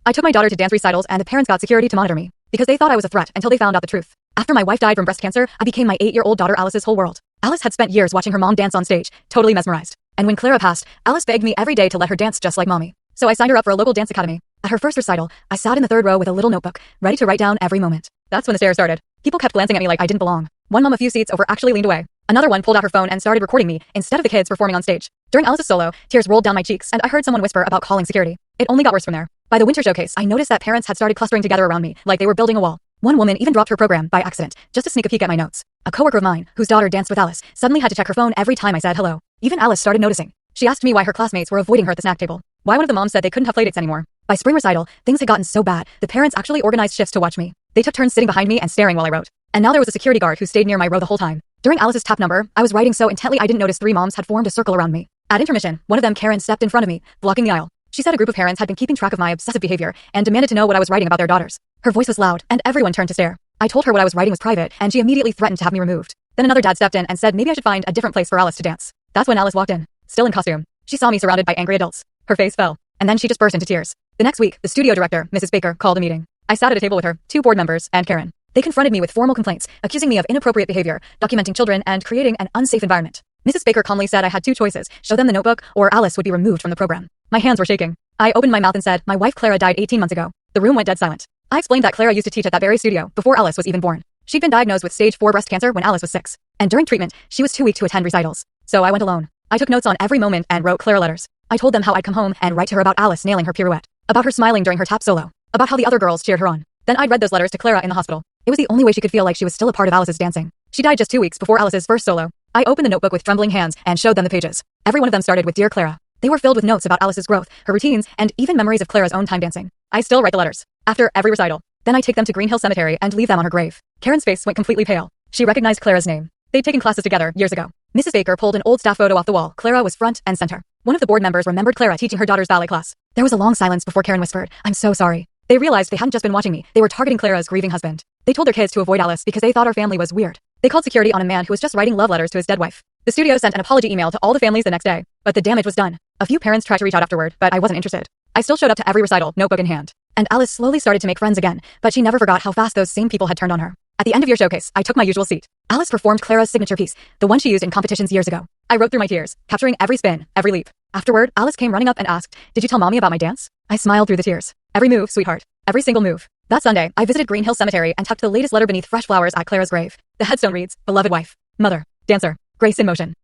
I took my daughter to dance recitals and the parents got security to monitor me because they thought I was a threat until they found out the truth. After my wife died from breast cancer, I became my 8-year-old daughter Alice's whole world. Alice had spent years watching her mom dance on stage, totally mesmerized. And when Clara passed, Alice begged me every day to let her dance just like mommy. So I signed her up for a local dance academy. At her first recital, I sat in the third row with a little notebook, ready to write down every moment. That's when the stare started. People kept glancing at me like I didn't belong. One mom a few seats over actually leaned away. Another one pulled out her phone and started recording me instead of the kids performing on stage. During Alice's solo, tears rolled down my cheeks and I heard someone whisper about calling security. It only got worse from there. By the winter showcase, I noticed that parents had started clustering together around me like they were building a wall. One woman even dropped her program by accident, just to sneak a peek at my notes. A coworker of mine, whose daughter danced with Alice, suddenly had to check her phone every time I said hello. Even Alice started noticing. She asked me why her classmates were avoiding her at the snack table. Why one of the moms said they couldn't have playdates anymore. By spring recital, things had gotten so bad, the parents actually organized shifts to watch me. They took turns sitting behind me and staring while I wrote. And now there was a security guard who stayed near my row the whole time. During Alice's tap number, I was writing so intently I didn't notice 3 moms had formed a circle around me. At intermission, one of them, Karen, stepped in front of me, blocking the aisle. She said a group of parents had been keeping track of my obsessive behavior and demanded to know what I was writing about their daughters. Her voice was loud, and everyone turned to stare. I told her what I was writing was private, and she immediately threatened to have me removed. Then another dad stepped in and said maybe I should find a different place for Alice to dance. That's when Alice walked in, still in costume. She saw me surrounded by angry adults. Her face fell, and then she just burst into tears. The next week, the studio director, Mrs. Baker, called a meeting. I sat at a table with her, 2 board members, and Karen. They confronted me with formal complaints, accusing me of inappropriate behavior, documenting children, and creating an unsafe environment. Mrs. Baker calmly said I had 2 choices, show them the notebook, or Alice would be removed from the program. My hands were shaking. I opened my mouth and said, my wife Clara died 18 months ago. The room went dead silent. I explained that Clara used to teach at that very studio before Alice was even born. She'd been diagnosed with stage 4 breast cancer when Alice was 6. And during treatment, she was too weak to attend recitals. So I went alone. I took notes on every moment and wrote Clara letters. I told them how I'd come home and write to her about Alice nailing her pirouette, about her smiling during her tap solo, about how the other girls cheered her on. Then I'd read those letters to Clara in the hospital. It was the only way she could feel like she was still a part of Alice's dancing. She died just 2 weeks before Alice's first solo. I opened the notebook with trembling hands and showed them the pages. Every one of them started with Dear Clara. They were filled with notes about Alice's growth, her routines, and even memories of Clara's own time dancing. I still write the letters. After every recital. Then I take them to Green Hill Cemetery and leave them on her grave. Karen's face went completely pale. She recognized Clara's name. They'd taken classes together years ago. Mrs. Baker pulled an old staff photo off the wall. Clara was front and center. One of the board members remembered Clara teaching her daughter's ballet class. There was a long silence before Karen whispered, I'm so sorry. They realized they hadn't just been watching me, they were targeting Clara's grieving husband. They told their kids to avoid Alice because they thought our family was weird. They called security on a man who was just writing love letters to his dead wife. The studio sent an apology email to all the families the next day, but the damage was done. A few parents tried to reach out afterward, but I wasn't interested. I still showed up to every recital, notebook in hand. And Alice slowly started to make friends again, but she never forgot how fast those same people had turned on her. At the end of your showcase, I took my usual seat. Alice performed Clara's signature piece, the one she used in competitions years ago. I wrote through my tears, capturing every spin, every leap. Afterward, Alice came running up and asked, did you tell mommy about my dance? I smiled through the tears. Every move, sweetheart. Every single move. That Sunday, I visited Green Hill Cemetery and tucked the latest letter beneath fresh flowers at Clara's grave. The headstone reads, Beloved wife, mother, dancer, grace in motion.